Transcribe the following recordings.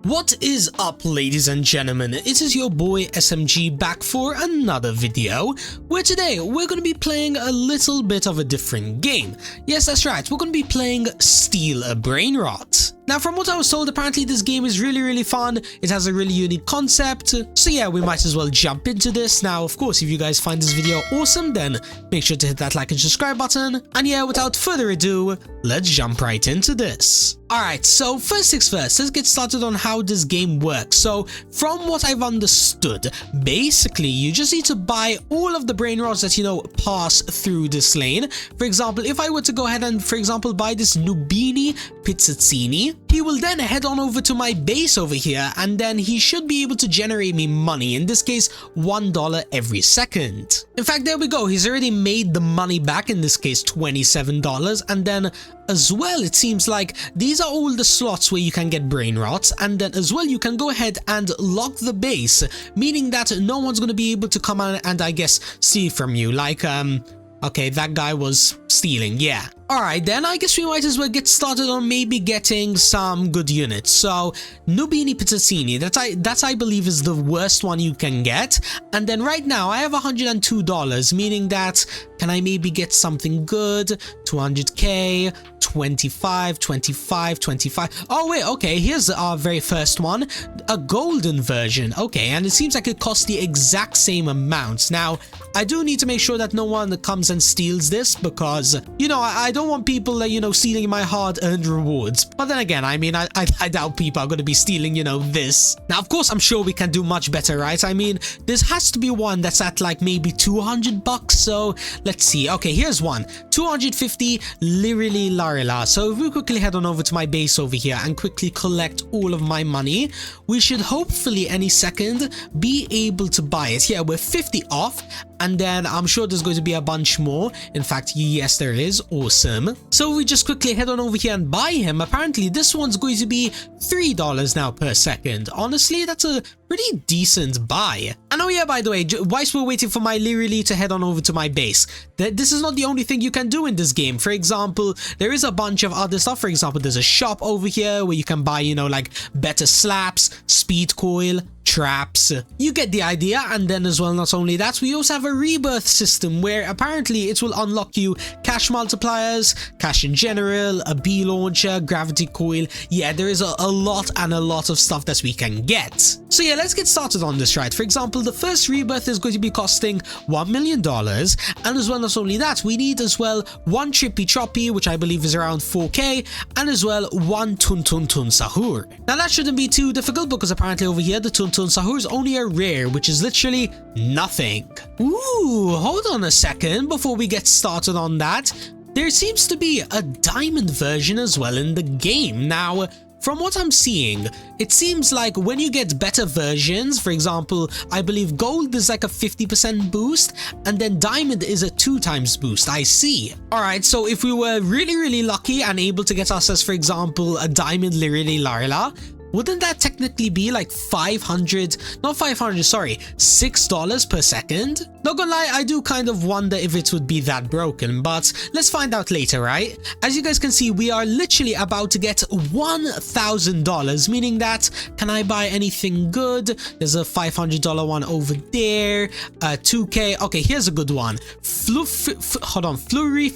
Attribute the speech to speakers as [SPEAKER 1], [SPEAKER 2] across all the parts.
[SPEAKER 1] What is up, ladies and gentlemen? It is your boy SMG back for another video, where today we're going to be playing a little bit of a different game. Yes, that's right, we're going to be playing Steal a Brainrot. Now, from what I was told, apparently this game is really fun. It has a really unique concept. So yeah, we might as well jump into this. Now, of course, if you guys find this video awesome, then make sure to hit that like and subscribe button. And yeah, without further ado, let's jump right into this. Alright, so first things first, let's get started on how this game works. So, from what I've understood, basically, you just need to buy all of the brain rods that, pass through this lane. For example, if I were to go ahead and, for example, buy this Nubini Pizzazzini, he will then head on over to my base over here, and then he should be able to generate me money, in this case, $1 every second. In fact, there we go, he's already made the money back, in this case, $27, and then as well, it seems like these are all the slots where you can get brain rots, and then as well you can go ahead and lock the base, meaning that no one's going to be able to come on and I guess steal from you, like okay, that guy was stealing, yeah. Alright, then I guess we might as well get started on maybe getting some good units. So, Nubini Pizzazzini, that I believe is the worst one you can get. And then right now, I have $102, meaning that, can I maybe get something good? 200k, 25. Oh wait, okay, here's our very first one. A golden version, okay, and it seems like it costs the exact same amount. Now, I do need to make sure that no one comes and steals this because, I don't want people, stealing my hard-earned rewards. But then again, I mean, I doubt people are going to be stealing, this. Now, of course, I'm sure we can do much better, right? I mean, this has to be one that's at like maybe 200 bucks. So let's see. Okay, here's one. 250 literally Larila. So if we quickly head on over to my base over here and quickly collect all of my money, we should hopefully any second be able to buy it. Yeah, we're 50 off. And then I'm sure there's going to be a bunch more. In fact, yes, there is. Awesome. So we just quickly head on over here and buy him. Apparently, this one's going to be $3 now per second. Honestly, that's a pretty decent buy. And oh yeah, by the way, whilst we're waiting for my Lirili to head on over to my base, this is not the only thing you can do in this game. For example, there is a bunch of other stuff. For example, there's a shop over here where you can buy, like better slaps, speed coil, traps. You get the idea. And then as well, not only that, we also have a rebirth system where apparently it will unlock you cash multipliers, cash in general, a B launcher, gravity coil. Yeah, there is a lot of stuff that we can get. So yeah, let's get started on this, right? For example, the first rebirth is going to be costing $1 million. And as well, not only that, we need as well one Trippy Choppy, which I believe is around 4k, and as well one Tun Sahur. Now that shouldn't be too difficult because apparently over here the Tun Sahur is only a rare, which is literally nothing. Ooh, hold on a second before we get started on that. There seems to be a diamond version as well in the game. Now, from what I'm seeing, it seems like when you get better versions, for example, I believe gold is like a 50% boost, and then diamond is a 2x boost. I see. Alright, so if we were really lucky and able to get ourselves, for example, a diamond Lirili Larila, wouldn't that technically be like $6 per second? Not gonna lie, I do kind of wonder if it would be that broken, but let's find out later, right? As you guys can see, we are literally about to get $1,000, meaning that, can I buy anything good? There's a $500 one over there, 2k. Okay, here's a good one. Flurry.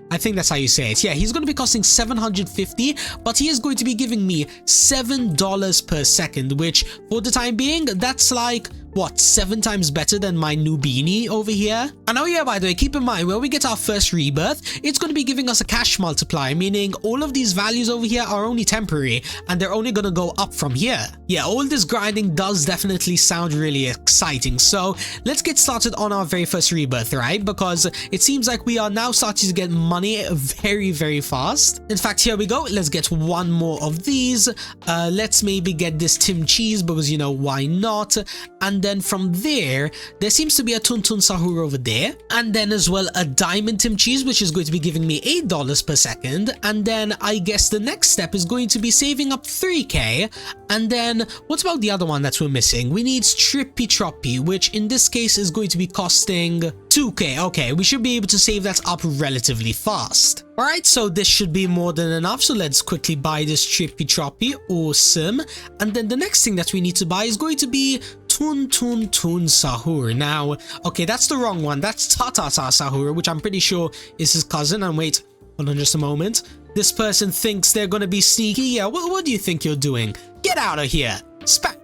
[SPEAKER 1] I think that's how you say it. Yeah, he's going to be costing $750, but he is going to be giving me $7 per second, which for the time being, that's like, what, 7 times better than my Nubini over here? And oh yeah, by the way, keep in mind, when we get our first rebirth, it's going to be giving us a cash multiplier, meaning all of these values over here are only temporary, and they're only going to go up from here. Yeah, all this grinding does definitely sound really exciting. So let's get started on our very first rebirth, right? Because it seems like we are now starting to get money very fast. In fact, here we go. Let's get one more of these. Let's maybe get this Tim Cheese because, why not? And then from there seems to be a Tuntun Sahur over there, and then as well a Diamond Tim Cheese, which is going to be giving me $8 per second. And then I guess the next step is going to be saving up 3k. And then what about the other one that we're missing? We need Trippy Troppy, which in this case is going to be costing 2k. Okay, we should be able to save that up relatively fast. Alright, so this should be more than enough, so let's quickly buy this Trippy Troppy. Awesome. And then the next thing that we need to buy is going to be Tun Sahur. Now, okay, that's the wrong one. That's Tata Sahur, which I'm pretty sure is his cousin. And wait, hold on just a moment. This person thinks they're gonna be sneaky. Yeah, what do you think you're doing? Get out of here. Spat.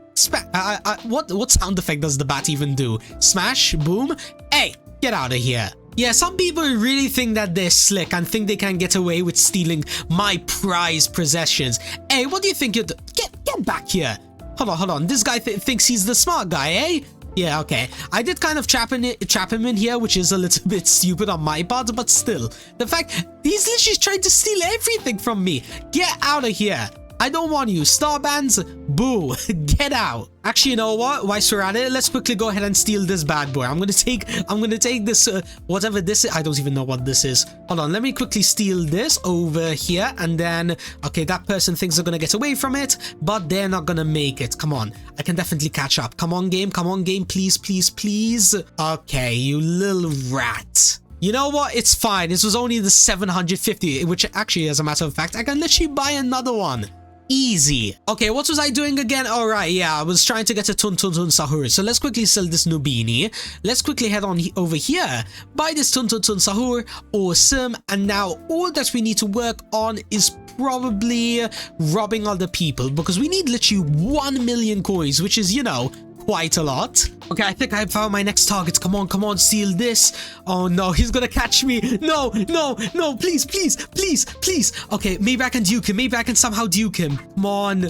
[SPEAKER 1] What sound effect does the bat even do? Smash, boom. Hey, get out of here. Yeah, some people really think that they're slick and think they can get away with stealing my prized possessions. Hey, what do you think you're doing? Get back here. Hold on. This guy thinks he's the smart guy, eh? Yeah, okay. I did kind of trap him in here, which is a little bit stupid on my part, but still. The fact he's literally trying to steal everything from me. Get out of here. I don't want you. Starbands, boo. Get out. Actually, you know what? Whilst we're at it, let's quickly go ahead and steal this bad boy. I'm gonna take this, whatever this is. I don't even know what this is. Hold on, let me quickly steal this over here. And then, okay, that person thinks they're gonna get away from it, but they're not gonna make it. Come on. I can definitely catch up. Come on, game. Please, please, please. Okay, you little rat. You know what? It's fine. This was only the 750, which actually, as a matter of fact, I can literally buy another one. Easy. Okay, what was I doing again? All right, yeah, I was trying to get a Tun Sahur. So let's quickly sell this Nubini. Let's quickly head on over here, buy this Tun Sahur. Awesome. And now all that we need to work on is probably robbing other people, because we need literally 1 million coins, which is, you know, quite a lot. Okay, I think I found my next target. Come on, steal this. Oh no, he's gonna catch me. No, please. Okay, maybe I can duke him. Maybe I can somehow duke him. Come on.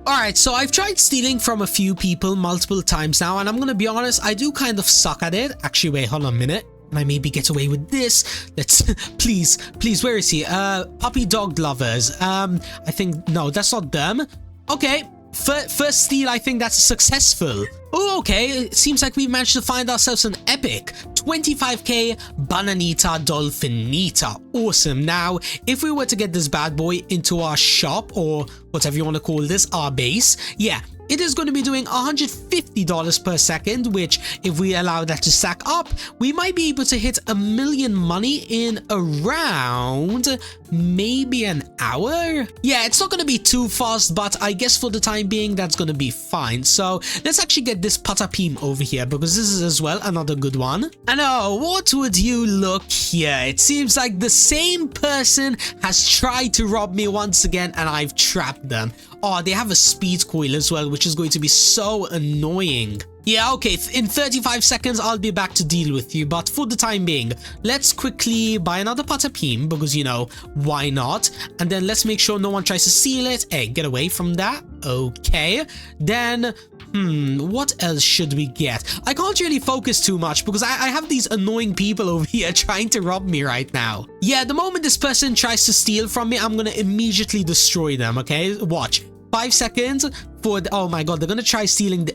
[SPEAKER 1] Alright, so I've tried stealing from a few people multiple times now, and I'm gonna be honest, I do kind of suck at it. Actually, wait, hold on a minute. Can I maybe get away with this? Let's please, where is he? Puppy dog lovers. I think no, that's not them. Okay. First steal, I think that's successful. Oh, okay. It seems like we managed to find ourselves an epic 25k Bananita Dolphinita. Awesome. Now, if we were to get this bad boy into our shop, or whatever you want to call this, our base, yeah, it is going to be doing $150 per second, which if we allow that to stack up, we might be able to hit 1 million money in around maybe an hour. Yeah, it's not going to be too fast, but I guess for the time being, that's going to be fine. So let's actually get this Patapim over here, because this is as well another good one. And oh, what would you look here? It seems like the same person has tried to rob me once again, and I've trapped them. Oh, they have a speed coil as well, which is going to be so annoying. Yeah, okay, in 35 seconds, I'll be back to deal with you, but for the time being, let's quickly buy another Patapim, because, you know, why not? And then let's make sure no one tries to steal it. Hey, get away from that. Okay, then, what else should we get? I can't really focus too much, because I have these annoying people over here trying to rob me right now. Yeah, the moment this person tries to steal from me, I'm gonna immediately destroy them, okay? Watch. 5 seconds for the, oh my god, they're gonna try stealing the...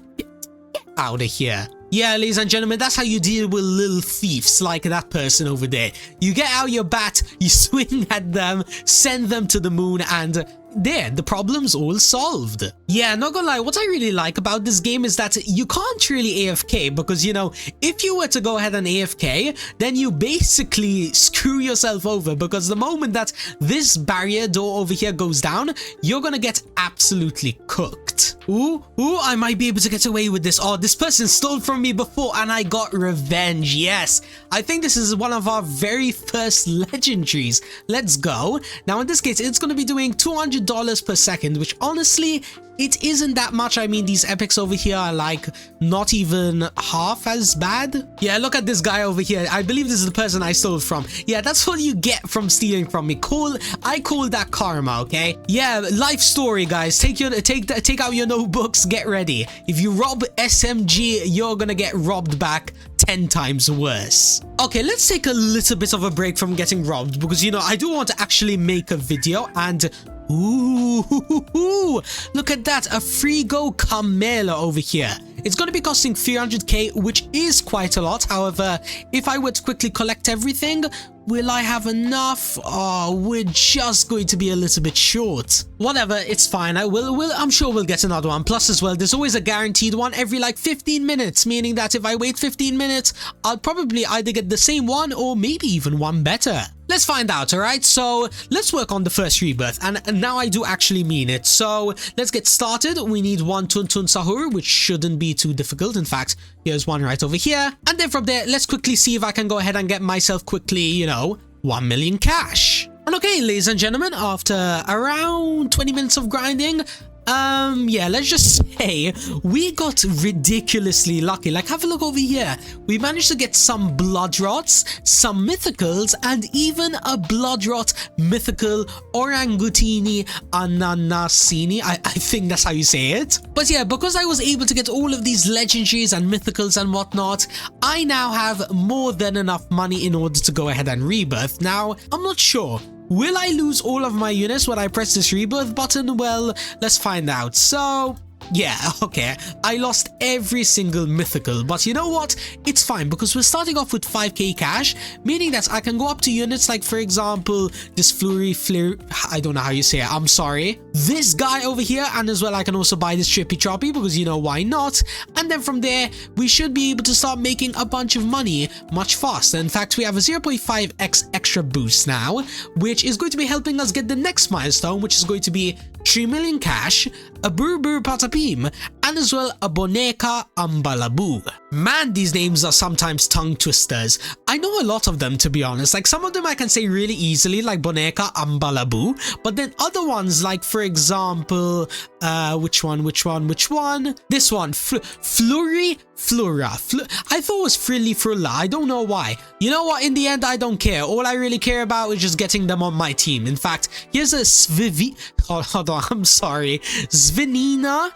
[SPEAKER 1] out of here. Yeah, ladies and gentlemen, that's how you deal with little thieves like that person over there. You get out your bat, you swing at them, send them to the moon, and there, the problem's all solved. Yeah, not gonna lie, what I really like about this game is that you can't really AFK, because, you know, if you were to go ahead and AFK, then you basically screw yourself over, because the moment that this barrier door over here goes down, you're gonna get absolutely cooked. Ooh, I might be able to get away with this. Oh, this person stole from me before, and I got revenge. Yes, I think this is one of our very first legendaries. Let's go. Now, in this case, it's gonna be doing $200 per second, which honestly, it isn't that much. I mean, these epics over here are like not even half as bad. Yeah, look at this guy over here. I believe this is the person I stole from. Yeah, that's what you get from stealing from me. I call that karma, okay? Yeah, life story, guys. Take out your notebooks, get ready. If you rob SMG, you're gonna get robbed back 10 times worse. Okay, let's take a little bit of a break from getting robbed because, you know, I do want to actually make a video and... Ooh, look at that, a free go Camelo over here. It's going to be costing 300k, which is quite a lot. However, if I were to quickly collect everything, will I have enough? Oh, we're just going to be a little bit short. Whatever, it's fine. I'm sure we'll get another one. Plus as well, there's always a guaranteed one every like 15 minutes, meaning that if I wait 15 minutes, I'll probably either get the same one or maybe even one better. Let's find out, alright? So let's work on the first rebirth, and now I do actually mean it. So let's get started. We need one Tuntun Sahur, which shouldn't be too difficult. In fact, here's one right over here. And then from there, let's quickly see if I can go ahead and get myself quickly, you know, 1 million cash. And okay, ladies and gentlemen, after around 20 minutes of grinding, yeah, let's just say we got ridiculously lucky. Like, have a look over here. We managed to get some Bloodrots, some Mythicals, and even a Bloodrot Mythical Orangutini Ananasini. I think that's how you say it. But yeah, because I was able to get all of these Legendaries and Mythicals and whatnot, I now have more than enough money in order to go ahead and rebirth. Now, I'm not sure. Will I lose all of my units when I press this rebirth button? Well, let's find out. So, yeah, okay, I lost every single mythical, but you know what? It's fine because we're starting off with 5k cash, meaning that I can go up to units like, for example, this I don't know how you say it, I'm sorry. This guy over here, and as well I can also buy this Trippy Choppy because, you know, why not? And then from there, we should be able to start making a bunch of money much faster. In fact, we have a 0.5x extra boost now, which is going to be helping us get the next milestone, which is going to be 3 million cash, a Buru Patapim, and as well a Boneka Ambalabu. Man, these names are sometimes tongue twisters. I know a lot of them, to be honest. Like, some of them I can say really easily, like Boneka Ambalabu, but then other ones, like, for example, which one? This one, Flurry Flura. I thought it was Frilly Frulla. I don't know why. You know what? In the end, I don't care. All I really care about is just getting them on my team. In fact, here's a hold on, I'm sorry. Svinina?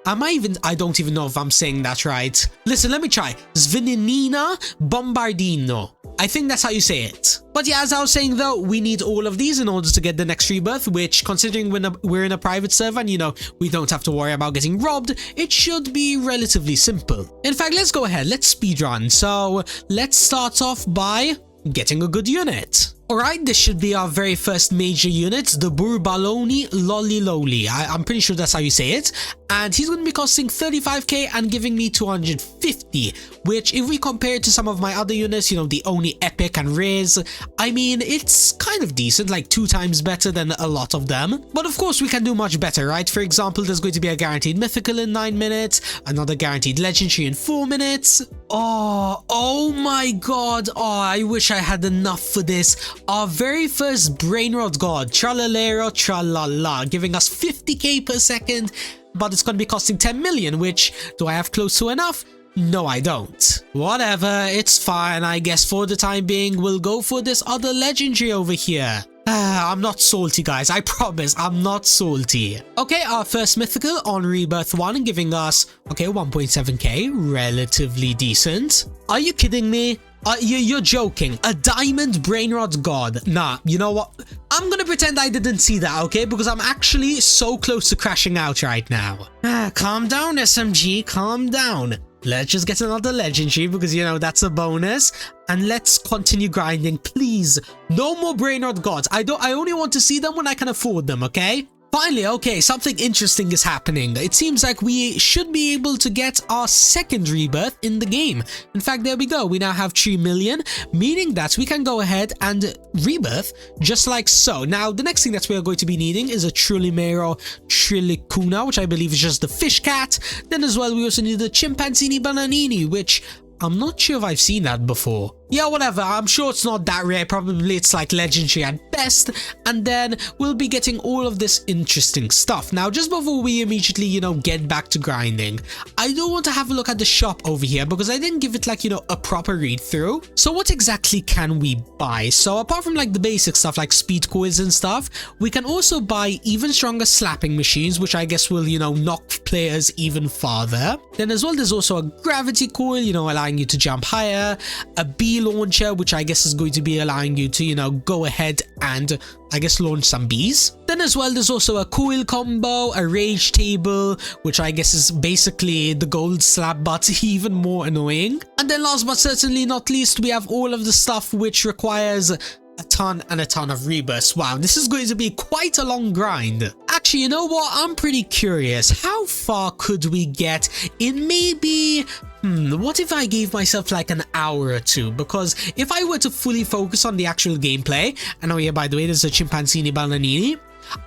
[SPEAKER 1] I don't even know if I'm saying that right. Listen, let me try. Svininina Bombardino. I think that's how you say it. But yeah, as I was saying though, we need all of these in order to get the next rebirth, which, considering we're in a private server and, you know, we don't have to worry about getting robbed, it should be relatively simple. In fact, let's go ahead. Let's speedrun. So let's start off by getting a good unit. Alright, this should be our very first major unit, the Burbaloni Lolly. I'm pretty sure that's how you say it. And he's going to be costing 35k and giving me 250, which, if we compare it to some of my other units, you know, the Oni Epic and Rares, I mean, it's kind of decent, like 2 times better than a lot of them. But of course, we can do much better, right? For example, there's going to be a guaranteed Mythical in 9 minutes, another guaranteed Legendary in 4 minutes. Oh my god, I wish I had enough for this. Our very first Brainrot god, Tralalero Tralala, giving us 50k per second, but it's going to be costing 10 million, which, do I have close to enough? No, I don't. Whatever, it's fine. I guess for the time being, we'll go for this other Legendary over here. I'm not salty, guys. I promise, I'm not salty. Okay, our first mythical on Rebirth 1, giving us, okay, 1.7k, relatively decent. Are you kidding me? You're joking. A diamond Brainrot god. Nah, you know what? I'm gonna pretend I didn't see that, okay? Because I'm actually so close to crashing out right now. Calm down, SMG, calm down. Let's just get another Legendary because, you know, that's a bonus. And let's continue grinding, please. No more Brainrot gods. I only want to see them when I can afford them, okay? Finally, okay, something interesting is happening. It seems like we should be able to get our second rebirth in the game. In fact, there we go. We now have 3 million, meaning that we can go ahead and rebirth just like so. Now, the next thing that we are going to be needing is a Trulimero Trilicuna, which I believe is just the fish cat. Then as well, we also need the Chimpanzini Bananini, which I'm not sure if I've seen that before. Yeah, whatever, I'm sure it's not that rare, probably it's like legendary at best, and then we'll be getting all of this interesting stuff. Now, just before we immediately, you know, get back to grinding, I do want to have a look at the shop over here because I didn't give it like, you know, a proper read through. So what exactly can we buy? So apart from like the basic stuff like speed coils and stuff, we can also buy even stronger slapping machines, which I guess will, you know, knock players even farther. Then as well, there's also a gravity coil, you know, allowing you to jump higher, a bee launcher, which I guess is going to be allowing you to, you know, go ahead and I guess launch some bees. Then as well, there's also a coil combo, a rage table, which I guess is basically the gold slap but even more annoying. And then last but certainly not least, we have all of the stuff which requires a ton and a ton of rebirths. Wow, this is going to be quite a long grind. Actually, you know what? I'm pretty curious. How far could we get in maybe... what if I gave myself like an hour or two? Because if I were to fully focus on the actual gameplay, and oh yeah, by the way, there's a chimpanzini bananini,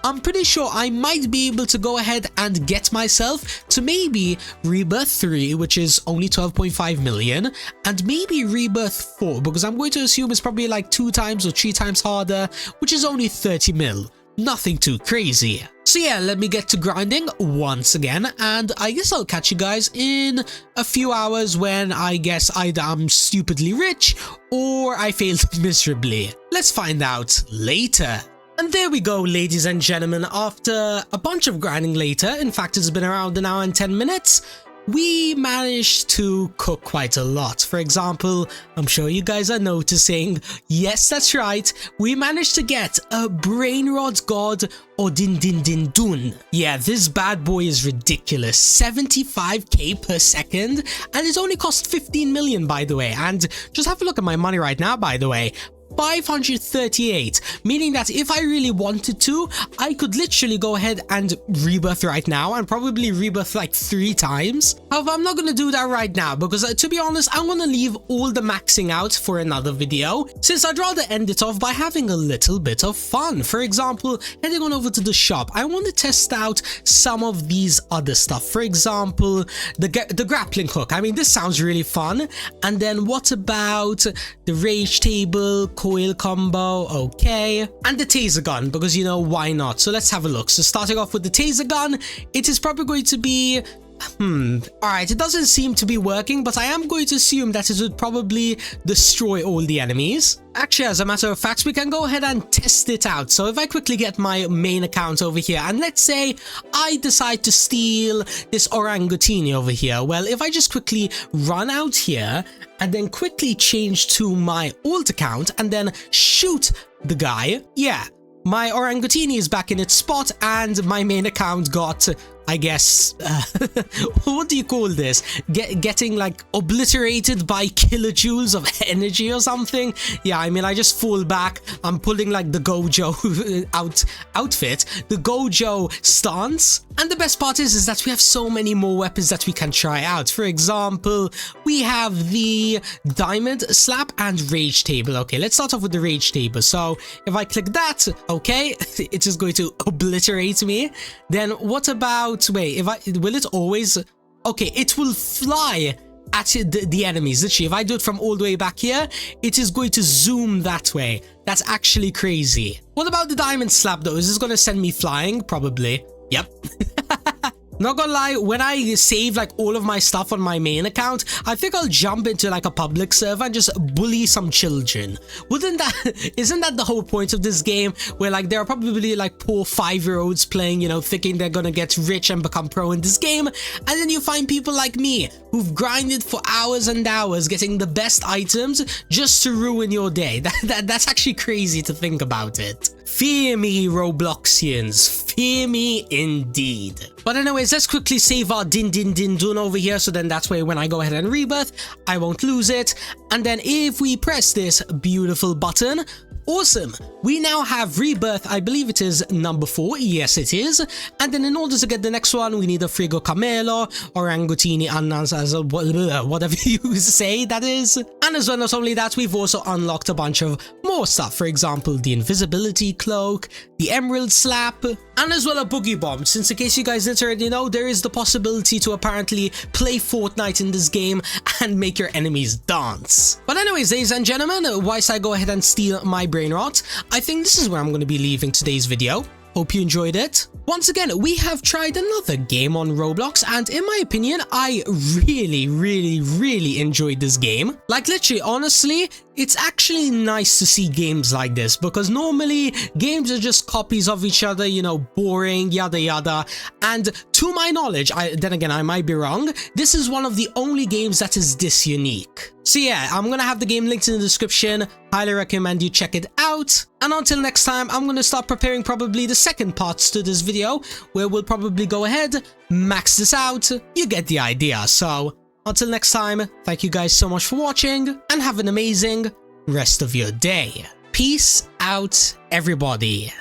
[SPEAKER 1] I'm pretty sure I might be able to go ahead and get myself to maybe Rebirth 3, which is only 12.5 million, and maybe Rebirth 4, because I'm going to assume it's probably like 2 times or 3 times harder, which is only 30 mil. Nothing too crazy. So yeah, let me get to grinding once again, and I guess I'll catch you guys in a few hours when I guess either I'm stupidly rich or I failed miserably. Let's find out later. And there we go, ladies and gentlemen, after a bunch of grinding later, in fact it's been around an hour and 10 minutes, we managed to cook quite a lot. For example, I'm sure you guys are noticing, yes, that's right, we managed to get a Brainrot God or Din Din Din Dun. Yeah, this bad boy is ridiculous, 75k per second, and it only cost 15 million by the way, and just have a look at my money right now by the way. 538, meaning that if I really wanted to, I could literally go ahead and rebirth right now and probably rebirth like 3 times. However, I'm not going to do that right now because to be honest, I'm going to leave all the maxing out for another video, since I'd rather end it off by having a little bit of fun. For example, heading on over to the shop, I want to test out some of these other stuff. For example, the grappling hook. I mean, this sounds really fun. And then what about the rage table, coil combo, okay, and the taser gun, because you know, why not? So let's have a look. So starting off with the taser gun, it is probably going to be alright, it doesn't seem to be working, but I am going to assume that it would probably destroy all the enemies. Actually, as a matter of fact, we can go ahead and test it out. So if I quickly get my main account over here, and let's say I decide to steal this orangutini over here. Well, if I just quickly run out here and then quickly change to my alt account and then shoot the guy, yeah, my orangutini is back in its spot and my main account got, I guess, what do you call this? Getting like obliterated by kilojoules of energy or something? Yeah, I mean, I just fall back. I'm pulling like the Gojo outfit, the Gojo stance. And the best part is that we have so many more weapons that we can try out. For example, we have the diamond slap and rage table. Okay, let's start off with the rage table. So if I click that, okay, it is going to obliterate me. Then what about, wait, will it always, okay, it will fly at the enemies. Literally, if I do it from all the way back here, it is going to zoom that way. That's actually crazy. What about the diamond slap though? Is this going to send me flying? Probably. Yep. Not gonna lie, when I save like all of my stuff on my main account, I think I'll jump into like a public server and just bully some children. Isn't that the whole point of this game, where like there are probably like poor 5-year-olds playing, you know, thinking they're gonna get rich and become pro in this game, and then you find people like me who've grinded for hours and hours getting the best items just to ruin your day. That's actually crazy to think about it. Fear me, Robloxians. Fear me indeed. But anyways, let's quickly save our Din Din Din Dun over here, so then that's way when I go ahead and rebirth, I won't lose it. And then if we press this beautiful button, Awesome. We now have rebirth. I believe it is number 4. Yes, it is. And then in order to get the next one, we need a frigo camelo, orangutini ananas, whatever you say that is. And as well as only that, we've also unlocked a bunch of more stuff. For example, the invisibility cloak, the emerald slap, and as well a boogie bomb. Since in case you guys didn't already know, there is the possibility to apparently play Fortnite in this game and make your enemies dance. But anyways, ladies and gentlemen, whilst I go ahead and steal my Brainrot, I think this is where I'm going to be leaving today's video. Hope you enjoyed it. Once again, we have tried another game on Roblox, and in my opinion, I really enjoyed this game. Like literally, honestly, it's actually nice to see games like this, because normally games are just copies of each other, you know, boring, yada yada. And to my knowledge, then again, I might be wrong, this is one of the only games that is this unique. So yeah, I'm gonna have the game linked in the description. Highly recommend you check it out. And until next time, I'm gonna start preparing probably the second parts to this video, where we'll probably go ahead, max this out. You get the idea. So until next time, thank you guys so much for watching, and have an amazing rest of your day. Peace out, everybody.